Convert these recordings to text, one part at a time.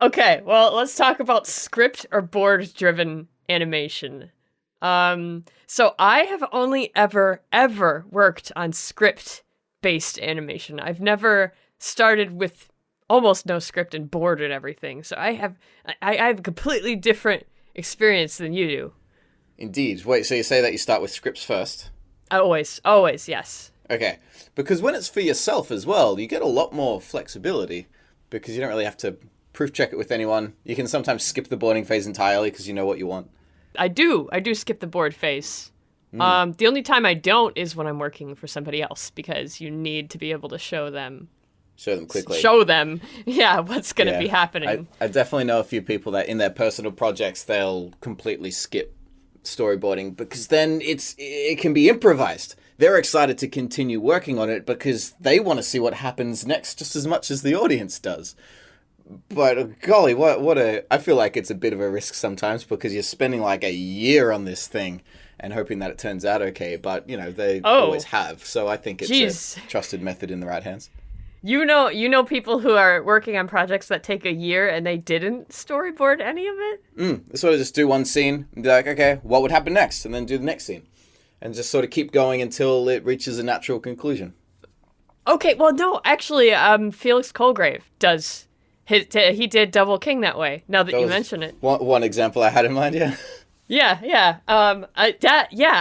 Okay, well, let's talk about script or board-driven animation. So I have only ever worked on script-based animation. I've never started with almost no script and boarded everything. So I have a completely different experience than you do. Indeed. Wait, so you say that you start with scripts first? Always, yes. Okay. Because when it's for yourself as well, you get a lot more flexibility because you don't really have to proof check it with anyone. You can sometimes skip the boarding phase entirely because you know what you want. I do skip the board phase. The only time I don't is when I'm working for somebody else because you need to be able to show them, Show them quickly. yeah, what's going to be happening. I definitely know a few people that in their personal projects, they'll completely skip storyboarding because then it can be improvised. They're excited to continue working on it because they want to see what happens next just as much as the audience does. But golly, I feel like it's a bit of a risk sometimes because you're spending like a year on this thing and hoping that it turns out okay. But, they always have. So I think it's a trusted method in the right hands. You know people who are working on projects that take a year and they didn't storyboard any of it? They sort of just do one scene and be like, okay, what would happen next? And then do the next scene. And just sort of keep going until it reaches a natural conclusion. Okay, well, no, actually, Felix Colgrave does. He did Double King that way, now that you mention it. One example I had in mind, yeah. Yeah.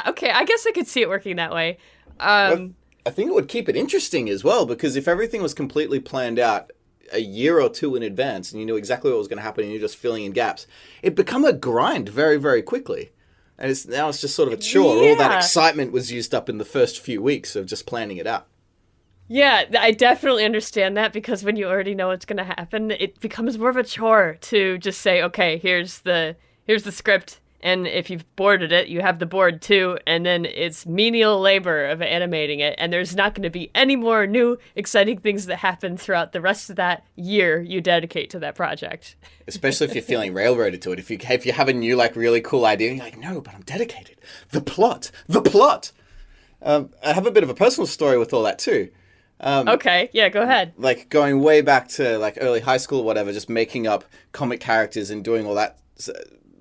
Okay, I guess I could see it working that way. Well, I think it would keep it interesting as well, because if everything was completely planned out a year or two in advance and you knew exactly what was going to happen and you're just filling in gaps, it'd become a grind very, very quickly. And now it's just sort of a chore. Yeah. All that excitement was used up in the first few weeks of just planning it out. Yeah, I definitely understand that because when you already know what's going to happen, it becomes more of a chore to just say, okay, here's the script, and if you've boarded it, you have the board too, and then it's menial labor of animating it, and there's not going to be any more new exciting things that happen throughout the rest of that year you dedicate to that project. Especially if you're feeling railroaded to it. If you have a new, like, really cool idea, and you're like, no, but I'm dedicated. The plot. I have a bit of a personal story with all that too. Okay, yeah, go ahead. Like going way back to like early high school or whatever, just making up comic characters and doing all that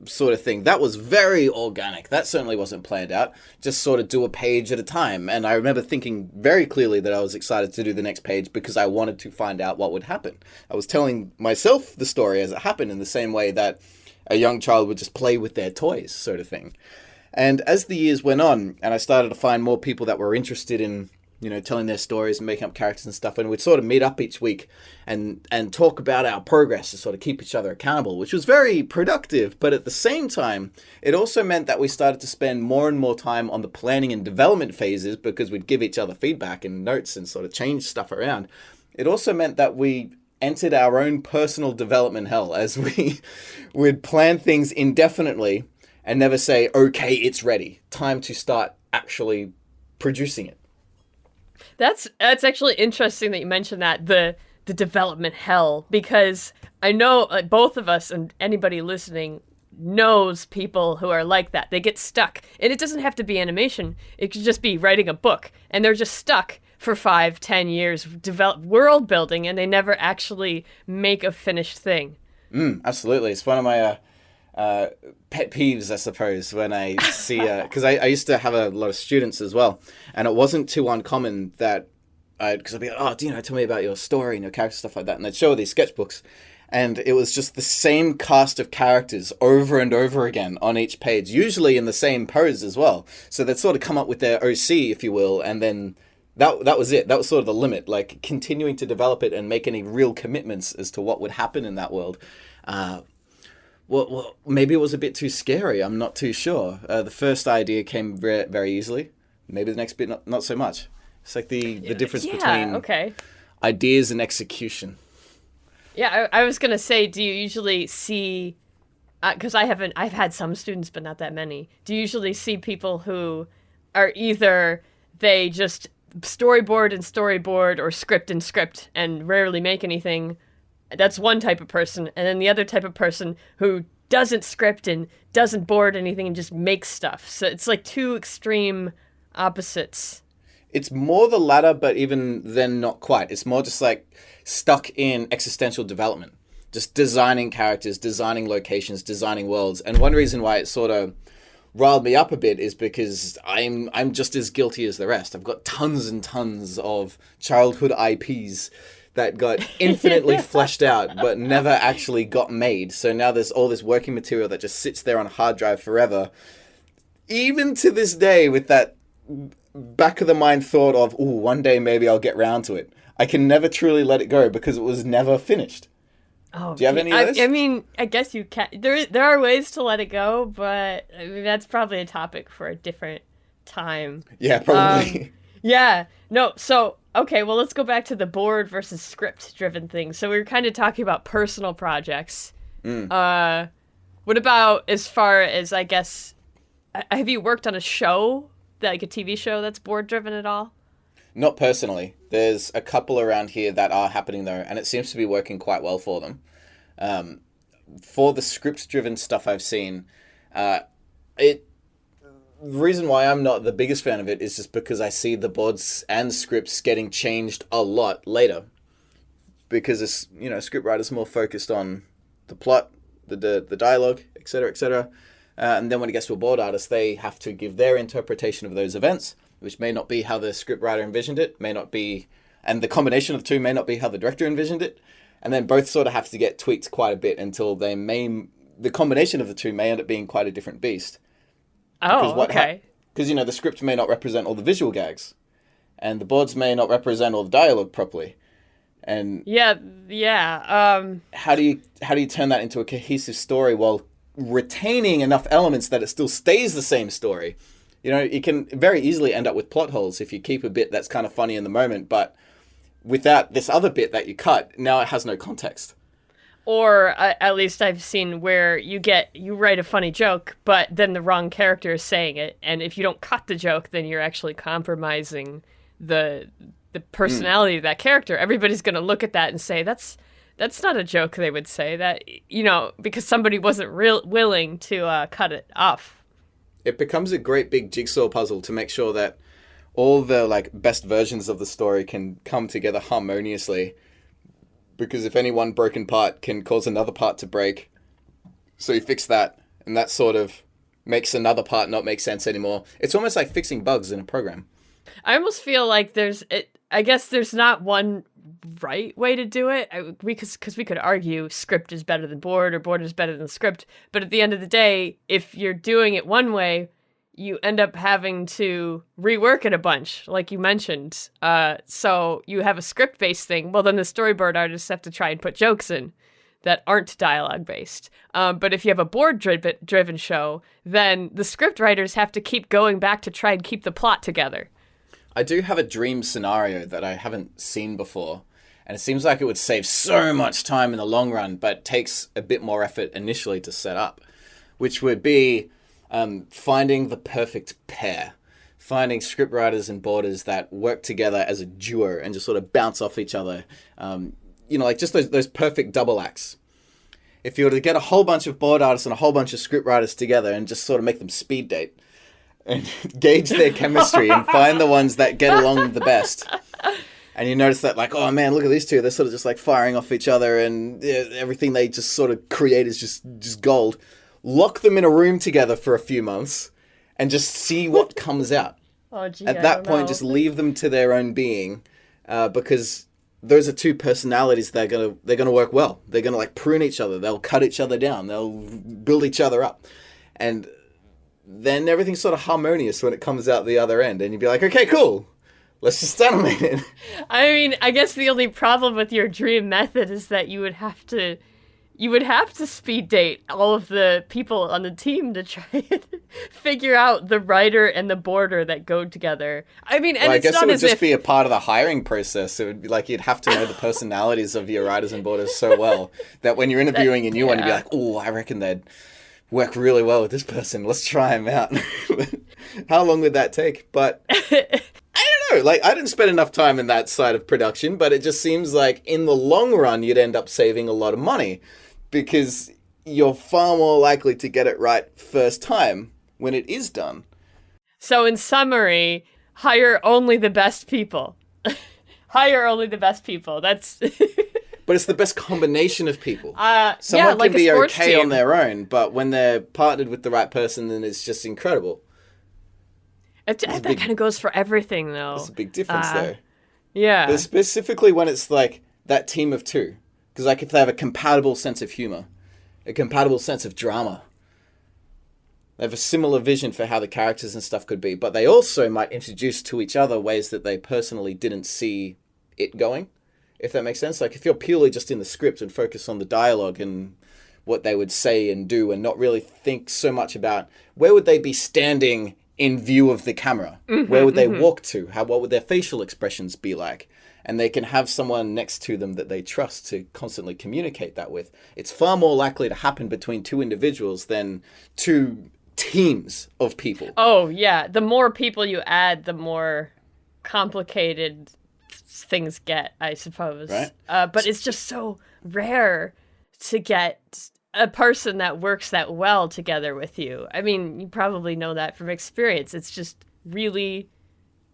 sort of thing. That was very organic. That certainly wasn't planned out. Just sort of do a page at a time. And I remember thinking very clearly that I was excited to do the next page because I wanted to find out what would happen. I was telling myself the story as it happened in the same way that a young child would just play with their toys, sort of thing. And as the years went on and I started to find more people that were interested in telling their stories and making up characters and stuff. And we'd sort of meet up each week and talk about our progress to sort of keep each other accountable, which was very productive. But at the same time, it also meant that we started to spend more and more time on the planning and development phases because we'd give each other feedback and notes and sort of change stuff around. It also meant that we entered our own personal development hell as would plan things indefinitely and never say, okay, it's ready. Time to start actually producing it. That's actually interesting that you mentioned that, the development hell, because I know both of us and anybody listening knows people who are like that. They get stuck. And it doesn't have to be animation. It could just be writing a book. And they're just stuck for 5-10 years, develop world building, and they never actually make a finished thing. Absolutely. It's one of my pet peeves, I suppose, when I see, because I used to have a lot of students as well, and it wasn't too uncommon that, because I'd be like, oh, tell me about your story and your character, stuff like that, and they'd show these sketchbooks, and it was just the same cast of characters over and over again on each page, usually in the same pose as well, so they'd sort of come up with their OC, if you will, and then that was it. That was sort of the limit, like continuing to develop it and make any real commitments as to what would happen in that world. Well, maybe it was a bit too scary. I'm not too sure. The first idea came very, very easily. Maybe the next bit, not so much. It's like the difference between ideas and execution. Yeah, I was going to say, do you usually see, because I've had some students, but not that many. Do you usually see people who are either they just storyboard and storyboard or script and script and rarely make anything? That's one type of person. And then the other type of person who doesn't script and doesn't board anything and just makes stuff. So it's like two extreme opposites. It's more the latter, but even then not quite. It's more just like stuck in existential development. just designing characters, designing locations, designing worlds. And one reason why it sort of riled me up a bit is because I'm just as guilty as the rest. I've got tons and tons of childhood IPs that got infinitely fleshed out but never actually got made. So now there's all this working material that just sits there on a hard drive forever. Even to this day, with that back of the mind thought of, ooh, one day maybe I'll get round to it. I can never truly let it go because it was never finished. Oh, do you have any of this? I mean, I guess you can. There are ways to let it go, but I mean, that's probably a topic for a different time. Yeah, probably. Yeah. No, so, okay, well, let's go back to the board versus script-driven thing. So we were kind of talking about personal projects. What about as far as, I guess, have you worked on a show, like a TV show that's board-driven at all? Not personally. There's a couple around here that are happening, though, and it seems to be working quite well for them. For the script-driven stuff I've seen, the reason why I'm not the biggest fan of it is just because I see the boards and scripts getting changed a lot later. Because it's, script writers more focused on the plot, the dialogue, etc., etc. And then when it gets to a board artist, they have to give their interpretation of those events, which may not be how the scriptwriter envisioned it, may not be, and the combination of the two may not be how the director envisioned it, and then both sort of have to get tweaked quite a bit until the combination of the two may end up being quite a different beast. Oh, okay. Because, the script may not represent all the visual gags, and the boards may not represent all the dialogue properly. And yeah. How do you turn that into a cohesive story while retaining enough elements that it still stays the same story? You can very easily end up with plot holes if you keep a bit that's kind of funny in the moment, but without this other bit that you cut, now it has no context. Or at least I've seen where you write a funny joke, but then the wrong character is saying it, and if you don't cut the joke, then you're actually compromising the personality of that character. Everybody's going to look at that and say, that's not a joke they would say, that, because somebody wasn't willing to cut it off. It becomes a great big jigsaw puzzle to make sure that all the best versions of the story can come together harmoniously. Because if any one broken part can cause another part to break, so you fix that, and that sort of makes another part not make sense anymore. It's almost like fixing bugs in a program. I almost feel like I guess there's not one right way to do it. Because we could argue script is better than board or board is better than script. But at the end of the day, if you're doing it one way, you end up having to rework it a bunch, like you mentioned. So you have a script-based thing. Well, then the storyboard artists have to try and put jokes in that aren't dialogue-based. But if you have a board-driven show, then the script writers have to keep going back to try and keep the plot together. I do have a dream scenario that I haven't seen before, and it seems like it would save so much time in the long run, but takes a bit more effort initially to set up, which would be finding the perfect pair. Finding scriptwriters and boarders that work together as a duo and just sort of bounce off each other. Just those perfect double acts. If you were to get a whole bunch of board artists and a whole bunch of scriptwriters together and just sort of make them speed date and gauge their chemistry and find the ones that get along the best. And you notice that, oh man, look at these two. They're sort of just firing off each other, and everything they just sort of create is just gold. Lock them in a room together for a few months and just see what comes out. Oh, gee, At that point, just leave them to their own being, because those are two personalities that they're gonna work well. They're gonna prune each other. They'll cut each other down. They'll build each other up, and then everything's sort of harmonious when it comes out the other end. And you'd be like, okay, cool. Let's just animate it. I mean, I guess the only problem with your dream method is that you would have to speed date all of the people on the team to try and figure out the writer and the boarder that go together. I mean, and I it's guess not it would as just if be a part of the hiring process. It would be you'd have to know the personalities of your writers and boarders so well that when you're interviewing a new one, you'd be like, oh, I reckon they'd work really well with this person. Let's try him out. How long would that take? But I don't know. I didn't spend enough time in that side of production, but it just seems like in the long run, you'd end up saving a lot of money because you're far more likely to get it right first time when it is done. So in summary, hire only the best people. Hire only the best people. That's But it's the best combination of people. Someone can be okay team on their own, but when they're partnered with the right person, then it's just incredible. That kind of goes for everything, though. There's a big difference there. Yeah. But specifically when it's like that team of two. Because like if they have a compatible sense of humor, a compatible sense of drama, they have a similar vision for how the characters and stuff could be, but they also might introduce to each other ways that they personally didn't see it going, if that makes sense. Like if you're purely just in the script and focus on the dialogue and what they would say and do and not really think so much about where would they be standing in view of the camera, where would they walk to, what would their facial expressions be like, and they can have someone next to them that they trust to constantly communicate that with. It's far more likely to happen between two individuals than two teams of people. Oh, yeah. The more people you add, the more complicated things get, I suppose. Right. But it's just so rare to get a person that works that well together with you. I mean, you probably know that from experience. It's just really,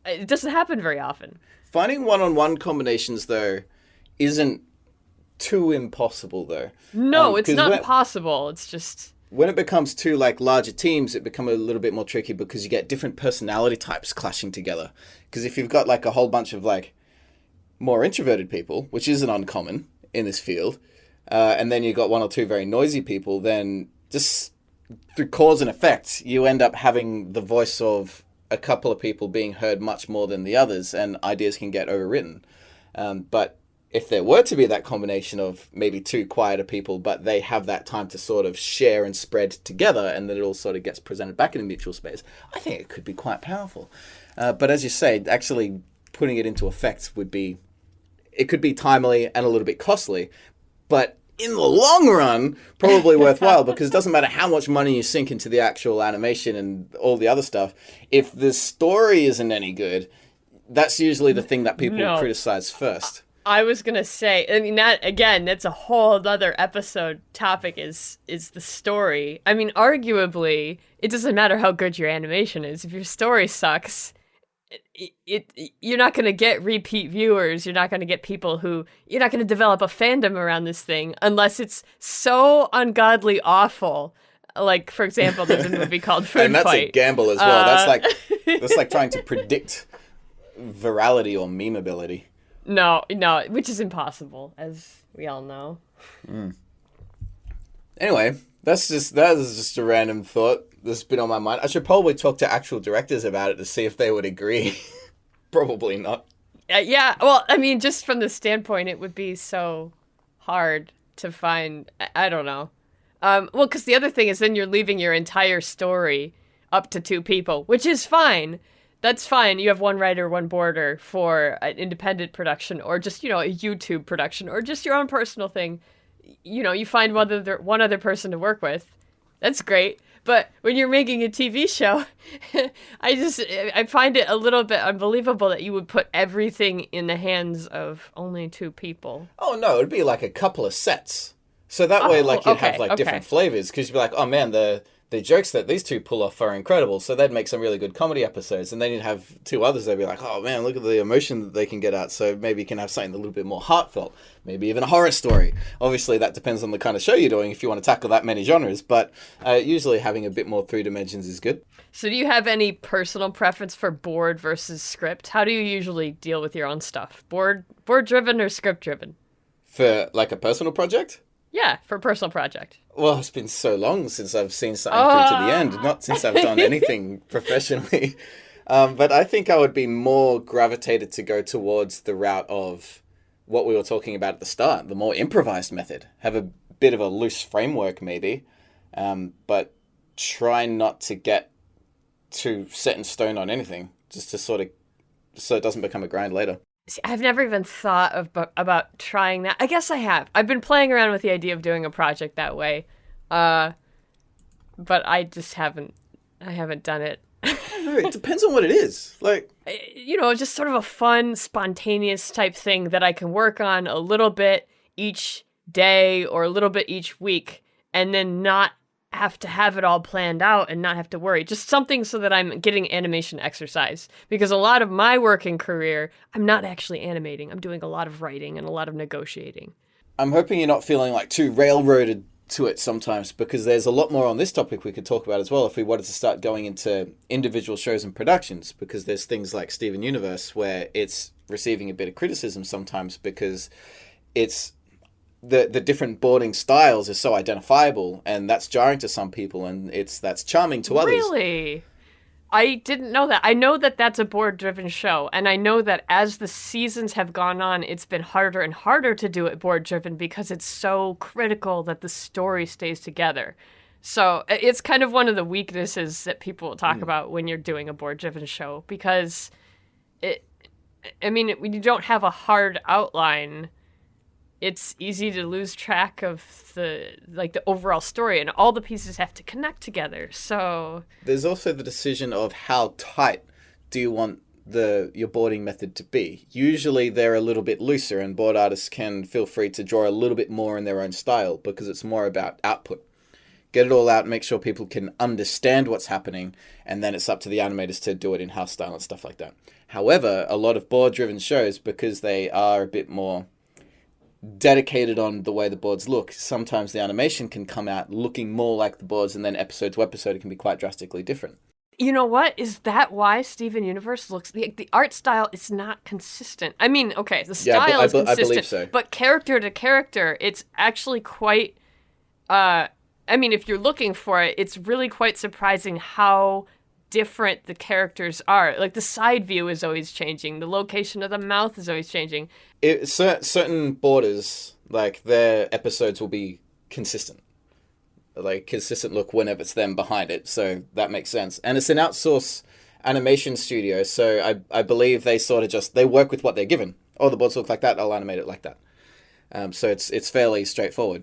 it doesn't happen very often. Finding one-on-one combinations, though, isn't too impossible, though. No, it's not impossible. It's just... When it becomes two, like, larger teams, it becomes a little bit more tricky because you get different personality types clashing together. Because if you've got, like, a whole bunch of, like, more introverted people, which isn't uncommon in this field, and then you've got one or two very noisy people, then just through cause and effect, you end up having the voice of a couple of people being heard much more than the others, and ideas can get overwritten. But if there were to be that combination of maybe two quieter people, but they have that time to sort of share and spread together, and then it all sort of gets presented back in a mutual space, I think it could be quite powerful. But as you say, actually putting it into effect it could be timely and a little bit costly, but in the long run, probably worthwhile, because it doesn't matter how much money you sink into the actual animation and all the other stuff. If the story isn't any good, that's usually the thing that people criticize first. I was going to say, I mean, that's a whole other episode topic is the story. I mean, arguably, it doesn't matter how good your animation is. If your story sucks, you're not going to get repeat viewers. You're not going to get people you're not going to develop a fandom around this thing unless it's so ungodly awful. Like, for example, there's a movie called Food Fight. And that's a gamble as well. That's like trying to predict virality or memeability. No, which is impossible, as we all know. Anyway, that is just a random thought that's been on my mind. I should probably talk to actual directors about it to see if they would agree. Probably not. Yeah, well, I mean, just from the standpoint, it would be so hard to find. I don't know. Well, because the other thing is then you're leaving your entire story up to two people, which is fine. That's fine. You have one writer, one boarder for an independent production or just, a YouTube production or just your own personal thing. You find one other person to work with. That's great. But when you're making a TV show, I find it a little bit unbelievable that you would put everything in the hands of only two people. Oh, no, it'd be like a couple of sets. So that way, you'd have, different flavors. Because you'd be like, oh, man, the jokes that these two pull off are incredible. So they'd make some really good comedy episodes. And then you'd have two others that'd be like, oh, man, look at the emotion that they can get out. So maybe you can have something a little bit more heartfelt. Maybe even a horror story. Obviously, that depends on the kind of show you're doing if you want to tackle that many genres. But usually having a bit more three dimensions is good. So do you have any personal preference for board versus script? How do you usually deal with your own stuff? Board-driven or script-driven? For, like, a personal project? Yeah, for a personal project. Well, it's been so long since I've seen something through to the end, not since I've done anything professionally. But I think I would be more gravitated to go towards the route of what we were talking about at the start, the more improvised method. Have a bit of a loose framework maybe, but try not to get too set in stone on anything, just to sort of, so it doesn't become a grind later. See, I've never even thought about trying that. I guess I have. I've been playing around with the idea of doing a project that way, but I just haven't done it. It depends on what it is. Just sort of a fun, spontaneous type thing that I can work on a little bit each day or a little bit each week, and then not have to have it all planned out and not have to worry. Just something so that I'm getting animation exercise. Because a lot of my working career, I'm not actually animating. I'm doing a lot of writing and a lot of negotiating. I'm hoping you're not feeling like too railroaded to it sometimes, because there's a lot more on this topic we could talk about as well if we wanted to start going into individual shows and productions, because there's things like Steven Universe where it's receiving a bit of criticism sometimes because it's the different boarding styles are so identifiable, and that's jarring to some people, and that's charming to others. Really? I didn't know that. I know that that's a board-driven show, and I know that as the seasons have gone on, it's been harder and harder to do it board-driven because it's so critical that the story stays together. So it's kind of one of the weaknesses that people talk about when you're doing a board-driven show, because when you don't have a hard outline, it's easy to lose track of the overall story, and all the pieces have to connect together. So there's also the decision of how tight do you want your boarding method to be. Usually they're a little bit looser, and board artists can feel free to draw a little bit more in their own style because it's more about output. Get it all out, make sure people can understand what's happening, and then it's up to the animators to do it in house style and stuff like that. However, a lot of board-driven shows, because they are a bit more dedicated on the way the boards look, sometimes the animation can come out looking more like the boards, and then episode to episode it can be quite drastically different. You know what? Is that why Steven Universe looks... The art style is not consistent. I mean, okay, the style is consistent, I believe so. But character to character, it's actually quite... if you're looking for it, it's really quite surprising how different the characters are. Like, the side view is always changing. The location of the mouth is always changing. Certain borders, like, their episodes will be consistent. Like, consistent look whenever it's them behind it. So that makes sense. And it's an outsourced animation studio, so I believe they sort of they work with what they're given. Oh, the boards look like that, I'll animate it like that. So it's fairly straightforward.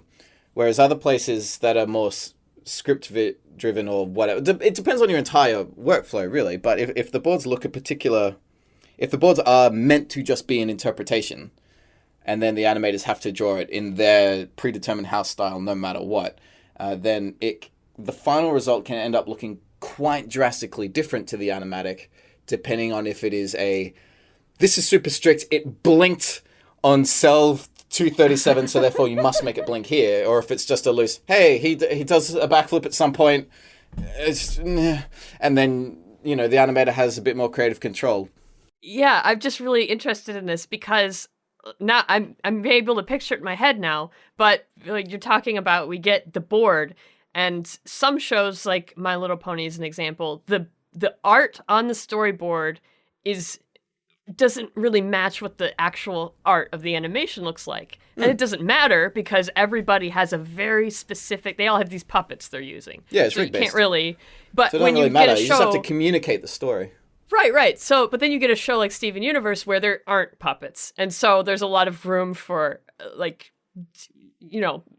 Whereas other places that are more script-driven or whatever, it depends on your entire workflow, really. But if the boards look if the boards are meant to just be an interpretation, and then the animators have to draw it in their predetermined house style no matter what, then the final result can end up looking quite drastically different to the animatic, depending on if it is this is super strict, it blinked on cell 237, so therefore you must make it blink here, or if it's just a loose, hey, he does a backflip at some point, and then, the animator has a bit more creative control. Yeah, I'm just really interested in this because now I'm able to picture it in my head now, but like you're talking about, we get the board, and some shows like My Little Pony is an example. The art on the storyboard doesn't really match what the actual art of the animation looks like. And it doesn't matter because everybody has a very specific, they all have these puppets they're using. Yeah, it's so rig-based. You can't really, but so when you matter. get a show... You just have to communicate the story. Right. So, but then you get a show like Steven Universe where there aren't puppets. And so there's a lot of room for,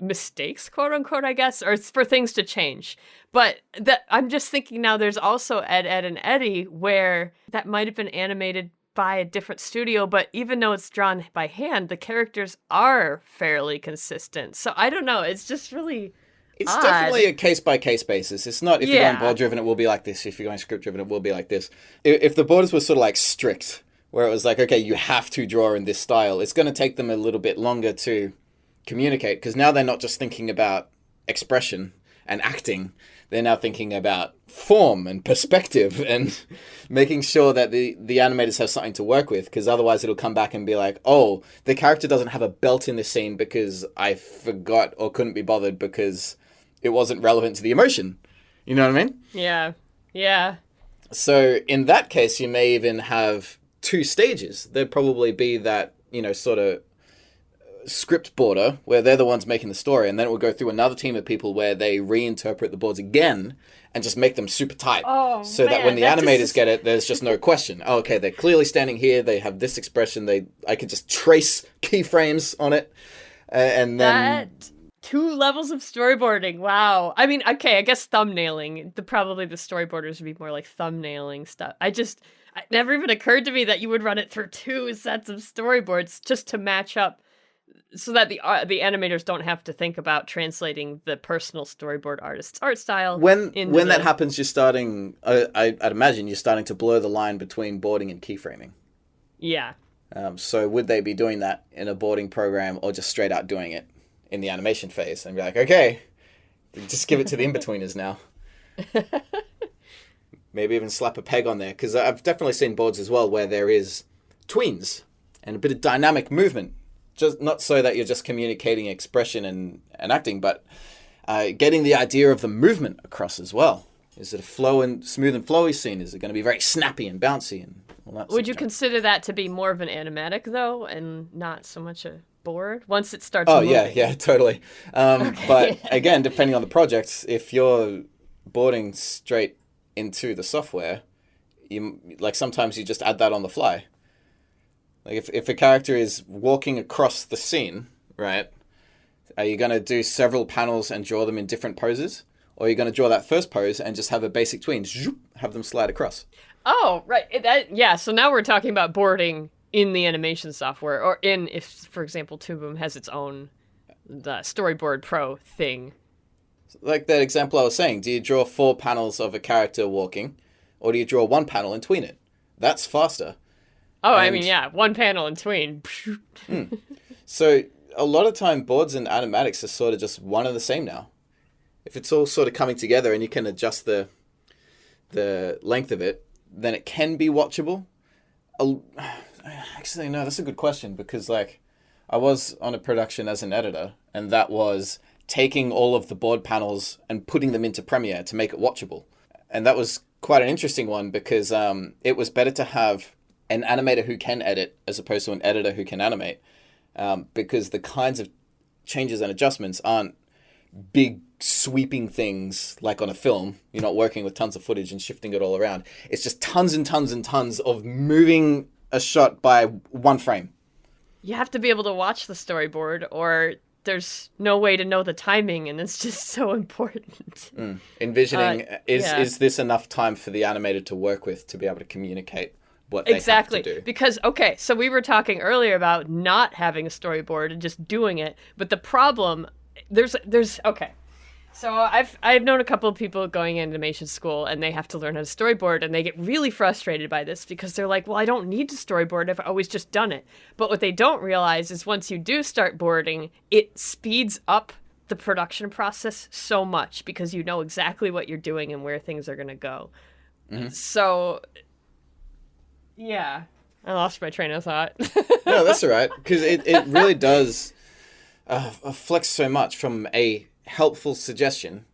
mistakes, quote unquote, I guess, or for things to change. But I'm just thinking now there's also Ed, Edd and Eddy where that might have been animated by a different studio, but even though it's drawn by hand, the characters are fairly consistent. So I don't know. It's just really... It's odd. Definitely a case-by-case basis. It's not, if you're going board-driven, it will be like this. If you're going script-driven, it will be like this. If the borders were sort of like strict, where it was like, okay, you have to draw in this style, it's going to take them a little bit longer to communicate, because now they're not just thinking about expression and acting. They're now thinking about form and perspective and making sure that the animators have something to work with, because otherwise it'll come back and be like, oh, the character doesn't have a belt in this scene because I forgot or couldn't be bothered because it wasn't relevant to the emotion. You know what I mean? Yeah. So in that case, you may even have two stages. There'd probably be that, sort of script border where they're the ones making the story, and then it will go through another team of people where they reinterpret the boards again and just make them super tight. That when the animators get it, there's just no question. Oh, okay, they're clearly standing here, they have this expression, I could just trace keyframes on it, and then... 2 levels of storyboarding. Wow. I mean, okay, I guess thumbnailing. Probably the storyboarders would be more like thumbnailing stuff. It never even occurred to me that you would run it through 2 sets of storyboards just to match up so that the animators don't have to think about translating the personal storyboard artist's art style. When that happens, you're starting, I'd imagine you're starting to blur the line between boarding and keyframing. Yeah. So would they be doing that in a boarding program or just straight out doing it in the animation phase and be like, okay, just give it to the in-betweeners now. Maybe even slap a peg on there, because I've definitely seen boards as well where there is tweens and a bit of dynamic movement. Just not so that you're just communicating expression and acting, but getting the idea of the movement across as well. Is it a smooth and flowy scene? Is it going to be very snappy and bouncy and all that? Would you consider that to be more of an animatic though, and not so much a board once it starts? Oh moving? yeah, totally. Okay. But again, depending on the project, if you're boarding straight into the software, sometimes you just add that on the fly. Like if a character is walking across the scene, right? Are you going to do several panels and draw them in different poses? Or are you going to draw that first pose and just have a basic tween, have them slide across? Oh, right. So now we're talking about boarding in the animation software, or if, for example, Toon Boom has its own Storyboard Pro thing. Like that example I was saying, do you draw 4 panels of a character walking, or do you draw 1 panel and tween it? That's faster. Oh, I mean, yeah, 1 panel and tween. So a lot of time, boards and animatics are sort of just one and the same now. If it's all sort of coming together and you can adjust the length of it, then it can be watchable. Actually, no, that's a good question, because I was on a production as an editor, and that was taking all of the board panels and putting them into Premiere to make it watchable. And that was quite an interesting one, because it was better to have an animator who can edit as opposed to an editor who can animate, because the kinds of changes and adjustments aren't big sweeping things like on a film. You're not working with tons of footage and shifting it all around. It's just tons and tons and tons of moving a shot by 1 frame. You have to be able to watch the storyboard, or there's no way to know the timing, and it's just so important. Envisioning, is this enough time for the animator to work with to be able to communicate what they have to do? Because, okay, so we were talking earlier about not having a storyboard and just doing it, but the problem, okay. So I've known a couple of people going in animation school, and they have to learn how to storyboard, and they get really frustrated by this because they're like, well, I don't need to storyboard. I've always just done it. But what they don't realize is once you do start boarding, it speeds up the production process so much because you know exactly what you're doing and where things are going to go. Mm-hmm. So, yeah, I lost my train of thought. No, that's all right, because it really does flex so much from a helpful suggestion,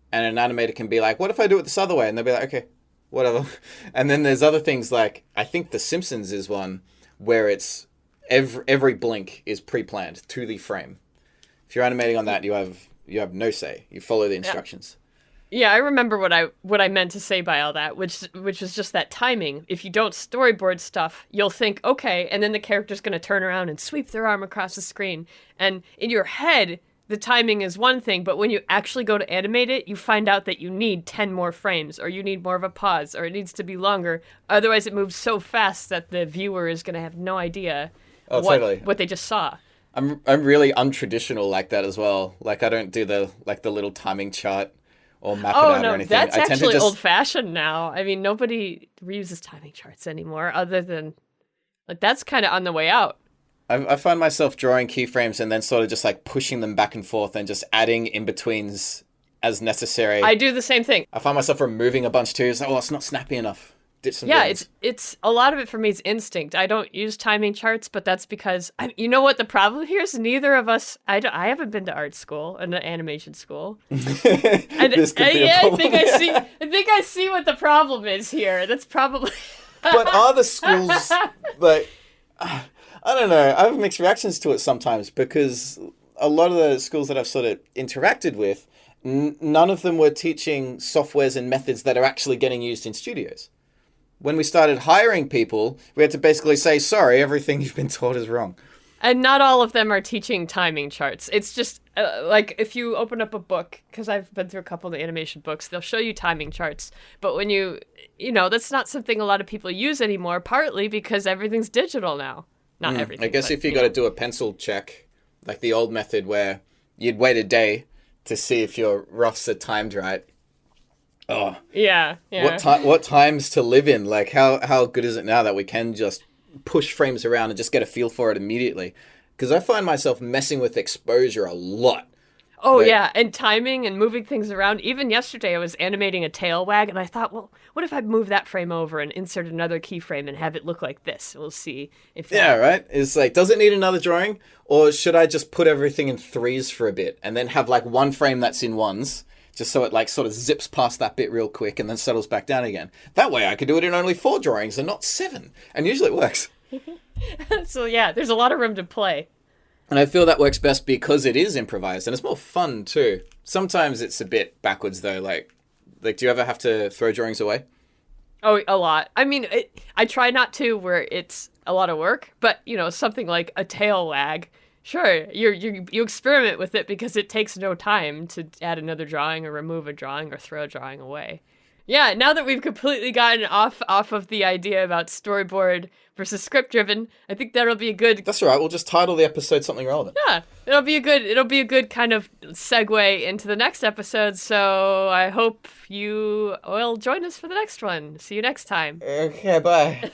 and an animator can be like, what if I do it this other way? And they'll be like, okay, whatever. And then there's other things, like I think The Simpsons is one where it's every blink is pre-planned to the frame. If you're animating on that, you have no say. You follow the instructions. Yeah, I remember what I meant to say by all that, which was just that timing. If you don't storyboard stuff, you'll think, okay, and then the character's going to turn around and sweep their arm across the screen. And in your head, the timing is one thing, but when you actually go to animate it, you find out that you need 10 more frames, or you need more of a pause, or it needs to be longer. Otherwise, it moves so fast that the viewer is going to have no idea what they just saw. I'm really untraditional like that as well. Like I don't do the little timing chart or map it out or anything. That's actually old-fashioned now. I mean, nobody reuses timing charts anymore, other than that's kind of on the way out. I find myself drawing keyframes and then sort of just pushing them back and forth and just adding in-betweens as necessary. I do the same thing. I find myself removing a bunch too. It's like, it's not snappy enough. It's a lot of it for me is instinct. I don't use timing charts, but that's because you know what the problem here is? Neither of us. I haven't been to art school and animation school. This could be a problem. I think I see what the problem is here. That's probably. But are the schools I don't know. I have mixed reactions to it sometimes, because a lot of the schools that I've sort of interacted with, none of them were teaching softwares and methods that are actually getting used in studios. When we started hiring people, we had to basically say, sorry, everything you've been taught is wrong. And not all of them are teaching timing charts. It's just if you open up a book, because I've been through a couple of the animation books, they'll show you timing charts. But when that's not something a lot of people use anymore, partly because everything's digital now. Not everything. I guess if you got to do a pencil check, like the old method where you'd wait a day to see if your roughs are timed right. Oh. Yeah. What times to live in? Like how good is it now that we can just push frames around and just get a feel for it immediately. Because I find myself messing with exposure a lot. Oh, Like, yeah, and timing and moving things around. Even yesterday, I was animating a tail wag, and I thought, well, what if I move that frame over and insert another keyframe and have it look like this? We'll see if that... Yeah, right? It's like, does it need another drawing? Or should I just put everything in threes for a bit and then have like one frame that's in ones, just so it like sort of zips past that bit real quick and then settles back down again? That way I could do it in only 4 drawings and not 7. And usually it works. So, yeah, there's a lot of room to play. And I feel that works best because it is improvised and it's more fun too. Sometimes it's a bit backwards though. Like do you ever have to throw drawings away? Oh, a lot. I mean, I try not to where it's a lot of work, but, you know, something like a tail wag, sure, you experiment with it because it takes no time to add another drawing or remove a drawing or throw a drawing away. Yeah, now that we've completely gotten off of the idea about storyboard versus script driven, I think that'll be a good... That's all right. We'll just title the episode something relevant. Yeah, it'll be a good kind of segue into the next episode. So I hope you will join us for the next one. See you next time. Okay, bye.